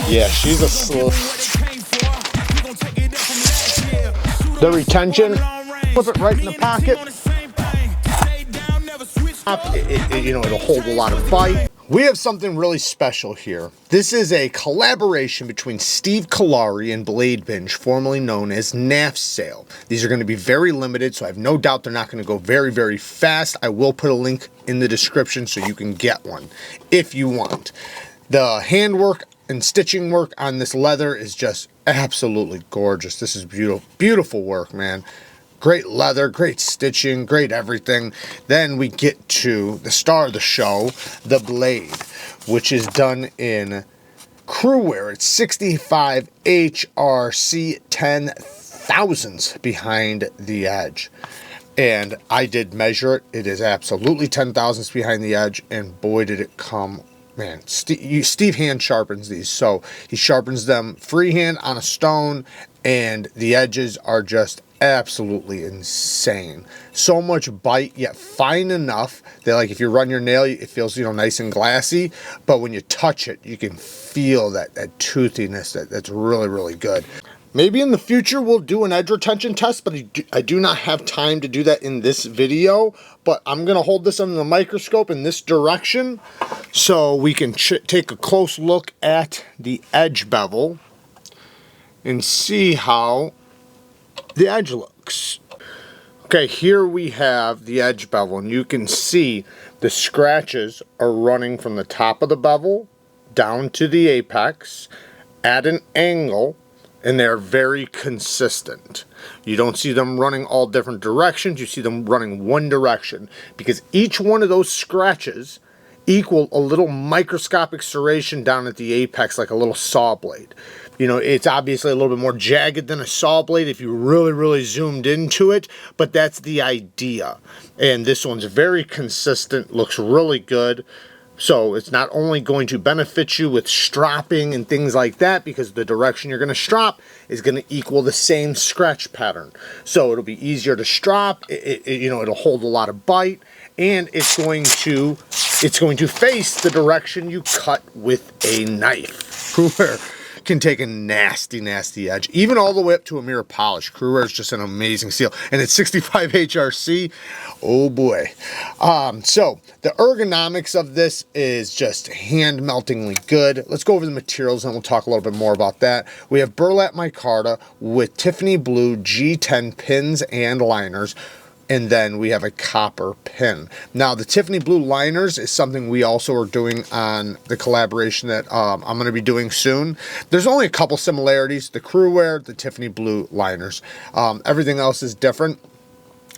Yeah, she's a the retention, flip it right in the pocket. You know, it'll hold a lot of bite. We have something really special here. This is a collaboration between Steve CALLARI and BLADEBINGE, formerly known as NAF Sale. These are going to be very limited, so I have no doubt they're not going to go very, very fast. I will put a link in the description so you can get one if you want. The handwork and stitching work on this leather is just absolutely gorgeous. This is beautiful, beautiful work, man. Great leather, great stitching, great everything. Then we get to the star of the show, the blade, which is done in CRUWEAR. It's 65 HRC 10,000s behind the edge. And I did measure it. It is absolutely 10,000s behind the edge, and boy did it come. Man, Steve hand sharpens these, so he sharpens them freehand on a stone, and the edges are just absolutely insane. So much bite, yet fine enough that, like, if you run your nail, it feels, you know, nice and glassy, but when you touch it, you can feel that toothiness that's really, really good. Maybe in the future we'll do an edge retention test, but I do not have time to do that in this video. But I'm going to hold this under the microscope in this direction so we can take a close look at the edge bevel and see how the edge looks. Okay, here we have the edge bevel, and you can see the scratches are running from the top of the bevel down to the apex at an angle, and they're very consistent. You don't see them running all different directions, you see them running one direction, because each one of those scratches equal a little microscopic serration down at the apex, like a little saw blade. You know, it's obviously a little bit more jagged than a saw blade if you really, really zoomed into it, but that's the idea. And this one's very consistent, looks really good. So it's not only going to benefit you with stropping and things like that, because the direction you're going to strop is going to equal the same scratch pattern. So it'll be easier to strop, you know, it'll hold a lot of bite, and it's going to face the direction you cut with a knife. CRUWEAR can take a nasty, nasty edge, even all the way up to a mirror polish. CRUWEAR is just an amazing seal, and it's 65 HRC. Oh boy. So the ergonomics of this is just hand meltingly good. Let's go over the materials and we'll talk a little bit more about that. We have burlap micarta with Tiffany blue G10 pins and liners. And then we have a copper pin. Now, the Tiffany blue liners is something we also are doing on the collaboration that I'm going to be doing soon. There's only a couple similarities: the CRUWEAR, the Tiffany blue liners. Everything else is different.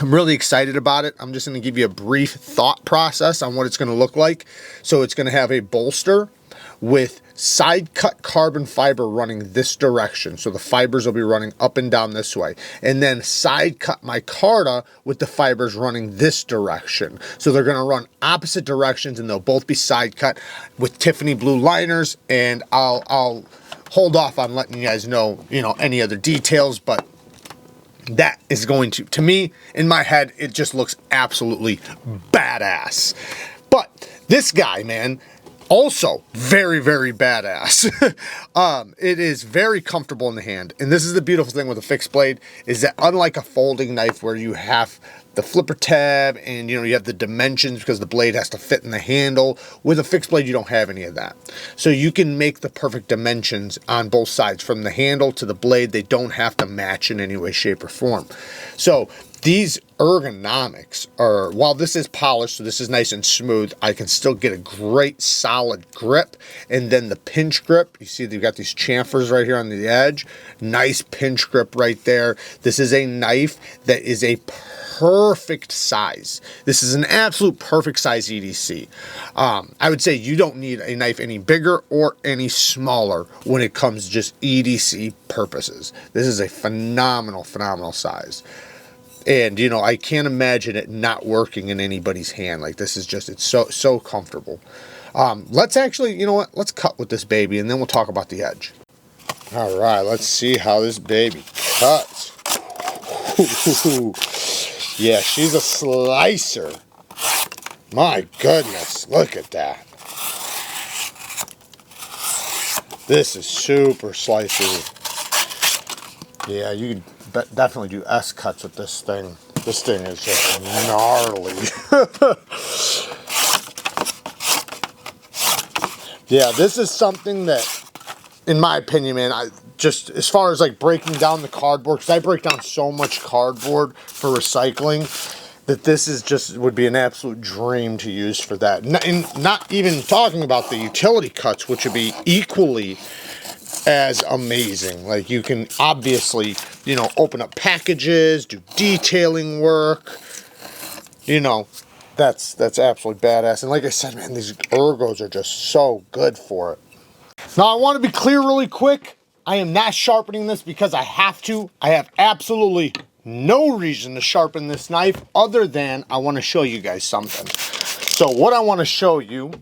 I'm really excited about it. I'm just going to give you a brief thought process on what it's going to look like. So it's going to have a bolster with side cut carbon fiber running this direction, so the fibers will be running up and down this way, and then side cut micarta with the fibers running this direction, so they're going to run opposite directions, and they'll both be side cut with Tiffany blue liners. And I'll hold off on letting you guys know, you know, any other details, but that is going to me, in my head, it just looks absolutely badass. But this guy, man, also very, very badass. It is very comfortable in the hand, and this is the beautiful thing with a fixed blade, is that unlike a folding knife where you have the flipper tab and, you know, you have the dimensions because the blade has to fit in the handle, with a fixed blade you don't have any of that. So you can make the perfect dimensions on both sides, from the handle to the blade. They don't have to match in any way, shape, or form. So these ergonomics are, while this is polished, so this is nice and smooth, I can still get a great solid grip. And then the pinch grip, you see they've got these chamfers right here on the edge. Nice pinch grip right there. This is a knife that is a perfect size. This is an absolute perfect size EDC. I would say you don't need a knife any bigger or any smaller when it comes to just EDC purposes. This is a phenomenal, phenomenal size. And, you know, I can't imagine it not working in anybody's hand. Like, this is just, it's so comfortable. Let's actually, you know what, let's cut with this baby, and then we'll talk about the edge. All right, let's see how this baby cuts. Yeah, she's a slicer. My goodness, look at that. This is super slicey. Yeah, you could definitely do S cuts with this thing. This thing is just gnarly. Yeah, this is something that, in my opinion, man, just as far as like breaking down the cardboard, because I break down so much cardboard for recycling, that this is just would be an absolute dream to use for that. And not even talking about the utility cuts, which would be equally as amazing. Like you can obviously, you know, open up packages, do detailing work, you know, that's absolutely badass. And like I said, man, these ergos are just so good for it. Now I want to be clear really quick. I am not sharpening this because I have to. I have absolutely no reason to sharpen this knife other than I want to show you guys something. So what I want to show you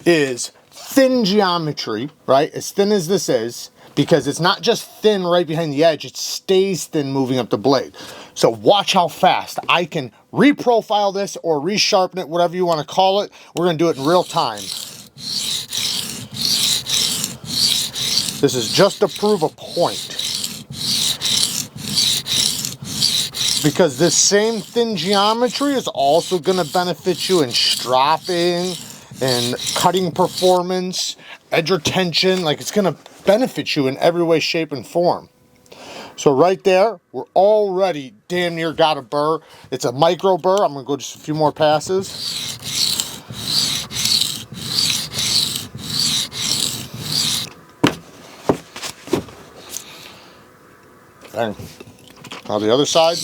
is thin geometry, right? As thin as this is, because it's not just thin right behind the edge, it stays thin moving up the blade. So watch how fast I can reprofile this or resharpen it, whatever you want to call it. We're going to do it in real time. This is just to prove a point. Because this same thin geometry is also going to benefit you in stropping and cutting performance, edge retention. Like it's going to benefit you in every way, shape, and form. So right there, we're already damn near got a burr. It's a micro burr. I'm going to go just a few more passes. Bang. Now the other side.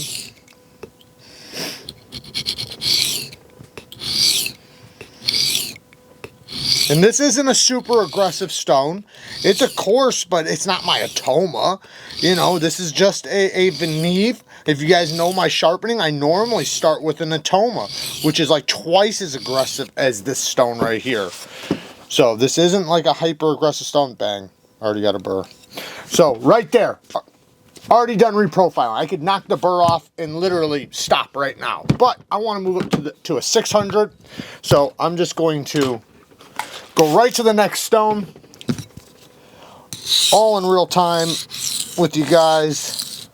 And this isn't a super aggressive stone. It's a coarse, but it's not my Atoma. You know, this is just a Veneve. If you guys know my sharpening, I normally start with an Atoma, which is like twice as aggressive as this stone right here. So this isn't like a hyper aggressive stone. Bang, already got a burr. So right there, already done reprofiling. I could knock the burr off and literally stop right now. But I want to move up to a 600. So I'm just going to go right to the next stone, all in real time with you guys.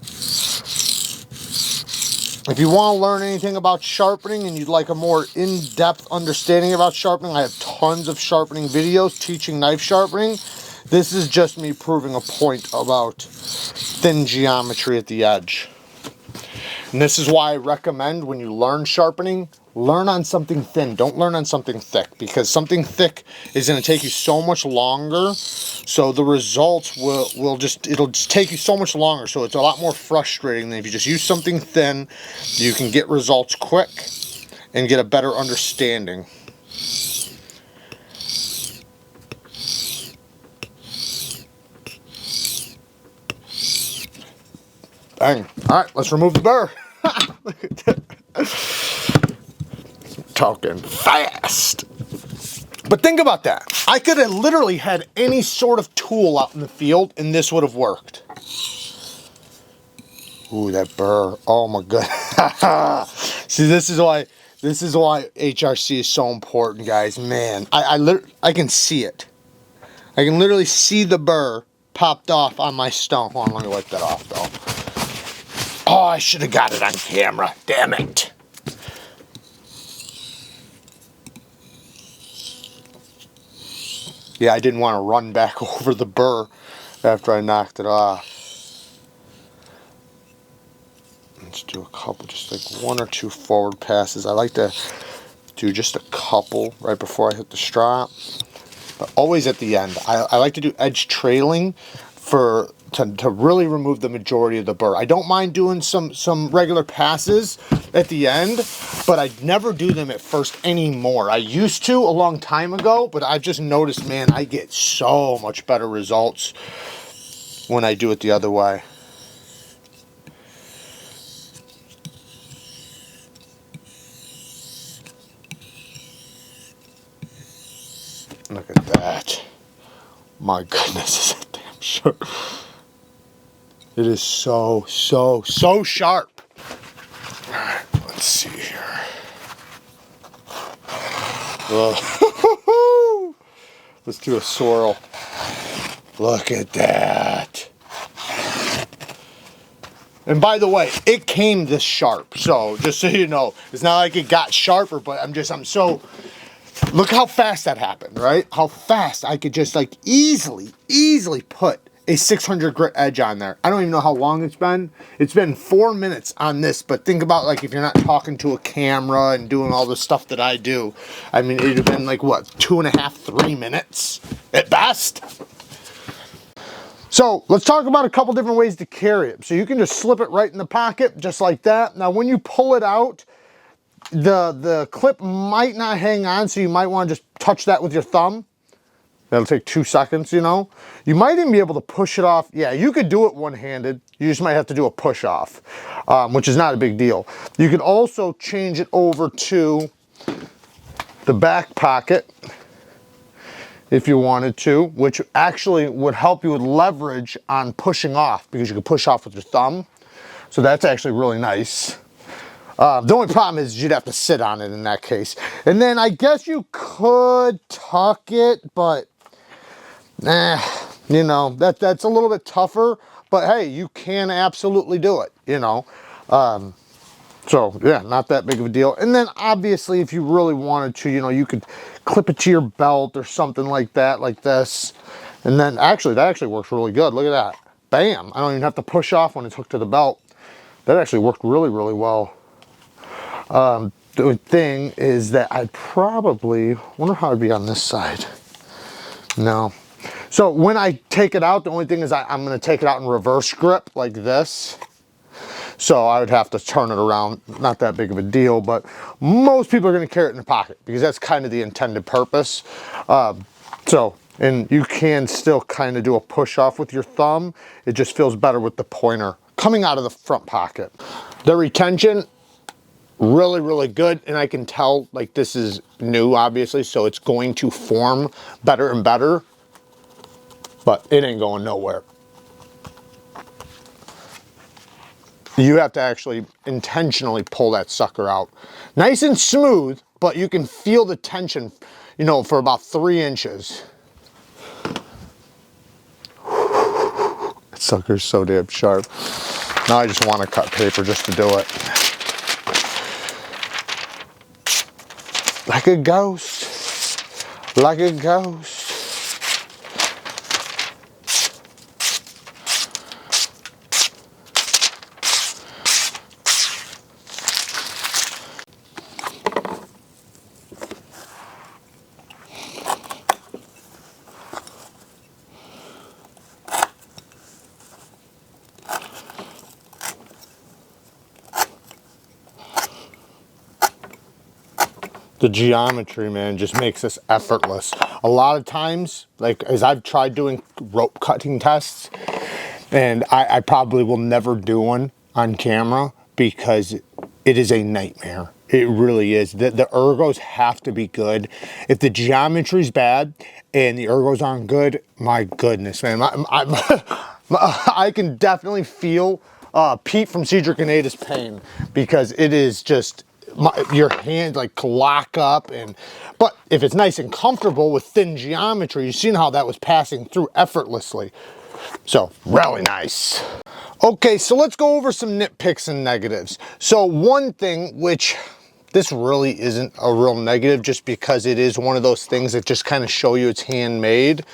If you want to learn anything about sharpening and you'd like a more in-depth understanding about sharpening, I have tons of sharpening videos teaching knife sharpening. This is just me proving a point about thin geometry at the edge. And this is why I recommend when you learn sharpening, learn on something thin. Don't learn on something thick, because something thick is going to take you so much longer. So the results it'll just take you so much longer. So it's a lot more frustrating than if you just use something thin. You can get results quick and get a better understanding. Bang. All right, let's remove the burr. Look at that. Talking fast. But think about that. I could have literally had any sort of tool out in the field and this would have worked. Ooh, that burr. Oh my god. See, this is why HRC is so important, guys. Man, I can see it. I can literally see the burr popped off on my stone. Hold on, let me wipe that off though. Oh, I should have got it on camera. Damn it. Yeah, I didn't want to run back over the burr after I knocked it off. Let's do a couple, just like one or two forward passes. I like to do just a couple right before I hit the strap. But always at the end. I like to do edge trailing to really remove the majority of the burr. I don't mind doing some regular passes at the end, but I never do them at first anymore. I used to a long time ago, but I've just noticed, man, I get so much better results when I do it the other way. Look at that. My goodness, is it damn sharp. It is so sharp. Alright, let's see here. Let's do a swirl. Look at that. And by the way, it came this sharp. So just so you know, it's not like it got sharper, but I'm so, look how fast that happened, right? How fast I could just like easily put a 600 grit edge on there. I don't even know how long it's been. It's been 4 minutes on this, but think about like if you're not talking to a camera and doing all the stuff that I do. I mean, it'd have been like what, 2.5, 3 minutes at best. So let's talk about a couple different ways to carry it. So you can just slip it right in the pocket, just like that. Now when you pull it out, the clip might not hang on, so you might want to just touch that with your thumb. That'll take 2 seconds, you know. You might even be able to push it off. Yeah, you could do it one-handed. You just might have to do a push-off, which is not a big deal. You could also change it over to the back pocket if you wanted to, which actually would help you with leverage on pushing off, because you can push off with your thumb. So that's actually really nice. The only problem is you'd have to sit on it in that case. And then I guess you could tuck it, but you know, that's a little bit tougher, but hey, you can absolutely do it, you know. So yeah, not that big of a deal. And then obviously if you really wanted to, you know, you could clip it to your belt or something like that, like this. And then actually, that actually works really good. Look at that. Bam. I don't even have to push off when it's hooked to the belt. That actually worked really, really well. The thing is that I probably, wonder how it'd be on this side. No. So when I take it out, the only thing is I'm going to take it out in reverse grip like this. So I would have to turn it around. Not that big of a deal, but most people are going to carry it in the pocket because that's kind of the intended purpose. And you can still kind of do a push off with your thumb. It just feels better with the pointer coming out of the front pocket. The retention, really, really good. And I can tell like this is new, obviously, so it's going to form better and better, but it ain't going nowhere. You have to actually intentionally pull that sucker out. Nice and smooth, but you can feel the tension, you know, for about 3 inches. That sucker's so damn sharp. Now I just want to cut paper just to do it. Like a ghost, like a ghost. The geometry, man, just makes this effortless. A lot of times, like as I've tried doing rope cutting tests, and I probably will never do one on camera because it is a nightmare. It really is. The ergos have to be good. If the geometry's bad and the ergos aren't good, my goodness, man. I can definitely feel Pete from Cedric and Ada's pain because it is just, your hands like lock up. But if it's nice and comfortable with thin geometry, you've seen how that was passing through effortlessly. So really nice. Okay, so let's go over some nitpicks and negatives. So one thing, which this really isn't a real negative just because it is one of those things that just kind of show you it's handmade,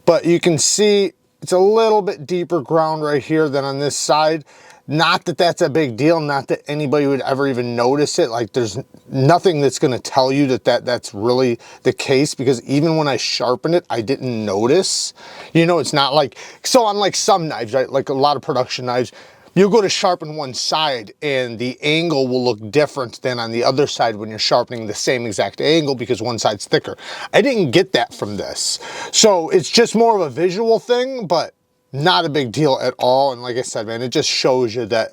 but you can see it's a little bit deeper ground right here than on this side. Not that that's a big deal, not that anybody would ever even notice it. Like there's nothing that's going to tell you that that's really the case, because even when I sharpened it, I didn't notice. You know, it's not like, so unlike some knives, right? Like a lot of production knives, you'll go to sharpen one side and the angle will look different than on the other side when you're sharpening the same exact angle because one side's thicker. I didn't get that from this. So it's just more of a visual thing, but not a big deal at all. And like I said, man, it just shows you that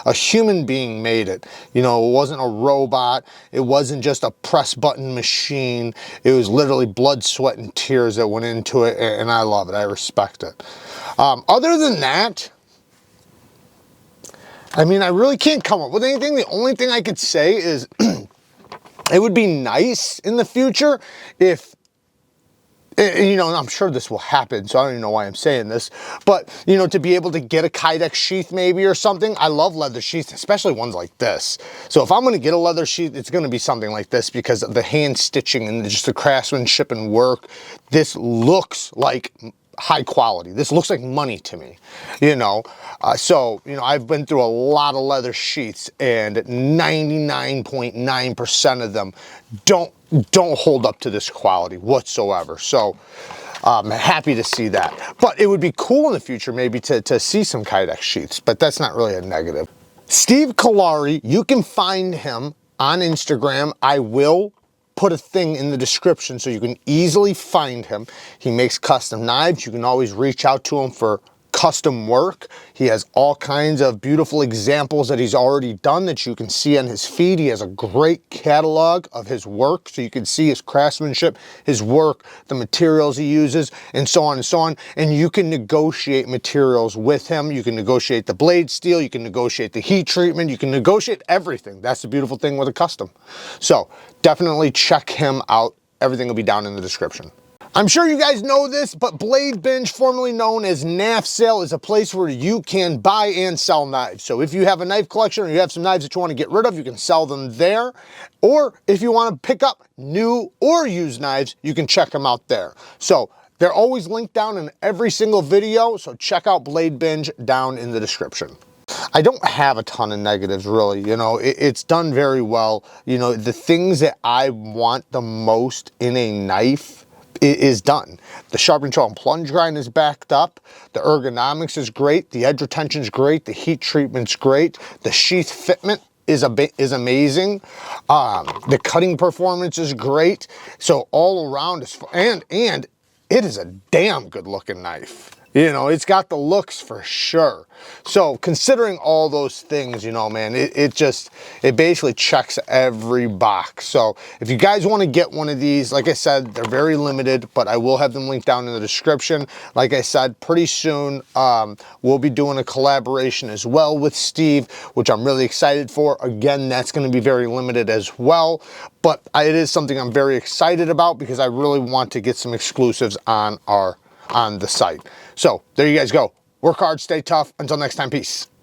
a human being made it. You know, it wasn't a robot. It wasn't just a press button machine. It was literally blood, sweat, and tears that went into it. And I love it. I respect it. Other than that, I mean, I really can't come up with anything. The only thing I could say is it would be nice in the future if you know, and I'm sure this will happen, so I don't even know why I'm saying this, but, you know, to be able to get a Kydex sheath maybe or something. I love leather sheaths, especially ones like this. So if I'm going to get a leather sheath, it's going to be something like this because of the hand stitching and just the craftsmanship and work. This looks like high quality. This looks like money to me, you know. So, you know, I've been through a lot of leather sheaths, and 99.9% of them don't hold up to this quality whatsoever. So I'm happy to see that. But it would be cool in the future maybe to see some Kydex sheaths, but that's not really a negative. Steve CALLARI, you can find him on Instagram. I will put a thing in the description so you can easily find him. He makes custom knives. You can always reach out to him for custom work. He has all kinds of beautiful examples that he's already done that you can see on his feed. He has a great catalog of his work, so you can see his craftsmanship, his work, the materials he uses, and so on and so on. And you can negotiate materials with him. You can negotiate the blade steel, you can negotiate the heat treatment, you can negotiate everything. That's the beautiful thing with a custom. So definitely check him out. Everything will be down in the description. I'm sure you guys know this, but Blade Binge, formerly known as NAF Sale, is a place where you can buy and sell knives. So if you have a knife collection or you have some knives that you want to get rid of, you can sell them there. Or if you want to pick up new or used knives, you can check them out there. So they're always linked down in every single video, so check out Blade Binge down in the description. I don't have a ton of negatives really, you know, it's done very well. You know, the things that I want the most in a knife is done. The sharp control and plunge grind is backed up. The ergonomics is great. The edge retention is great. The heat treatment's great. The sheath fitment is amazing. The cutting performance is great. So all around is, and it is a damn good looking knife. You know, it's got the looks for sure. So considering all those things, you know, man, it basically checks every box. So if you guys want to get one of these, like I said, they're very limited, but I will have them linked down in the description. Like I said, pretty soon we'll be doing a collaboration as well with Steve, which I'm really excited for. Again, that's going to be very limited as well, but it is something I'm very excited about because I really want to get some exclusives on the site. So there you guys go. Work hard, stay tough. Until next time, peace.